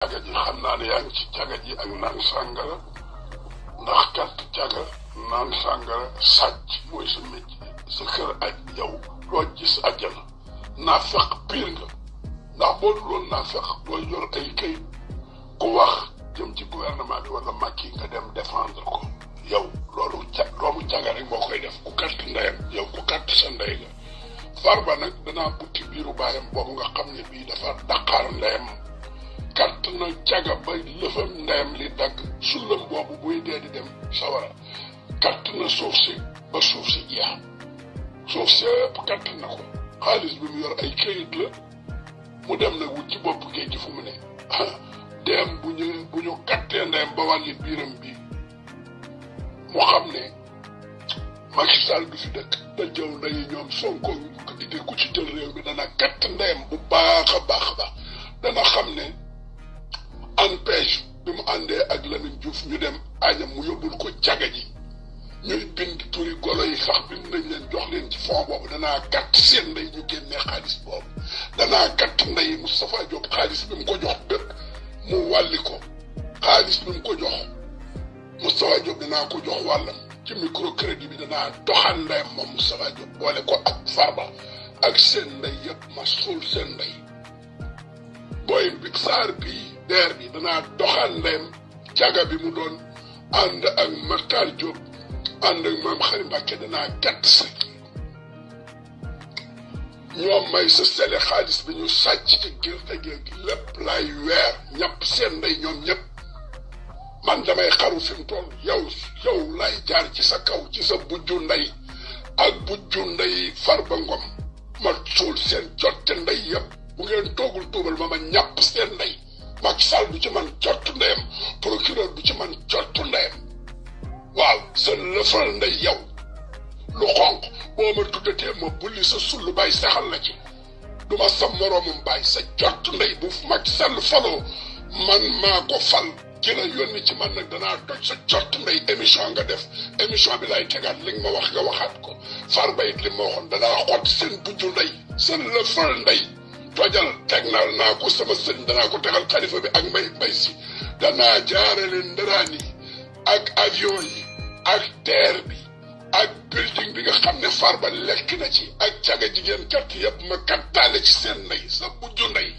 caga ji xam naa ne yaa ngi ci caga ji ak naan sàngara ndax kat caga naan sàngara sàcc mooy sa métier sa kër aj yow doo gis àjjana naa fekk pire nga ndax boo dul woon naa fekk doo yor ay kayit ku wax jëm ci gouvernement bi wala Macky nga dem défendre ko yow loolu doomu caga rek moo koy def ku katt ndeyam yow ku katt sa ndey nga Farba nag danaa butti biiru baayam boobu nga xam ne bii dafa daqaar ndeyam katt na caga ba lëfam ndeyam li dagg sullam boobu buy dee di dem sawara katt na suuf si ba suuf si jeex suuf si yëpp katt na ko xaalis bi mu yor ay këyit la mu dem nag wut ci bopp géej gi fu mu ne dem bu ñu kattee ndeyam ba wàlli biiram bi mu xam ne Macky Sall du fi dëkk da jëw ndeyi ñoom Sonko ko di ku ci jël réew mi dana katt ndeyam bu baax a baax ba dana xam ne ANPEJ bi mu àndee ak Lamine Diouf ñu dem añam mu yóbbul ko caga ji ñuy bind turi golo yi sax bind nañ leen jox leen ci fond boobu danaa katt seen ndey ñu génnee xaalis boobu danaa katt ndey Moustapha Diop xaalis bi mu ko jox bépp mu wàlli ko xaalis bi mu ko jox Moustapha Diop danaa ko jox wàllam ci microcrédit bi danaa doxal ndeyam moom Moustapha Diop boole ko ak Farba ak seen ndey yëpp ma suul seen ndey booy bi saar bii deer bi danaa doxal ndeyam caga bi mu doon ànd ak Matar Diop ànd ak maam Xari Mbàkke danaa gàtt sa ñoom may sa sele xaalis bi ñu sàcc ci gerte gi lépp lay weer ñàpp seen ndey ñoom ñëpp man damay xaru fi mu toll yow lay jaar ci sa kaw ci sa bujju ndey ak bujju ndey Farba Ngom ma suul seen jotte ndey yëpp bu ngeen toogul tuubal ma ñàpp seen ndey Macky Sall du ci man jottu ndeyam procureur du ci man jottu ndeyam waaw sa lëfal ndey yow lu xonq boo ma tuddatee ma bulli sa sullu bàyyi saxal la ci du ma sa moroomum bàyyi sa jottu ndey bu Macky Sall faloo man maa ko fal ki la yónni ci man nag danaa toj sa jottu ndey émission nga def émission bi lay tegaat li nga ma wax nga waxaat ko Farba it li ma waxoon danaa xott seen bujju ndey seen lëfal ndey tojal tegnal naa ko sama sëñ danaa ko tegal xalifa bi ak mbay si danaa jaarale ndaraan yi ak avion yi ak terre bi ak building bi nga xam ne Farba lekk na ci ak caga jigéen kat yëpp ma kattaale ci seen ndey sa bujju ndey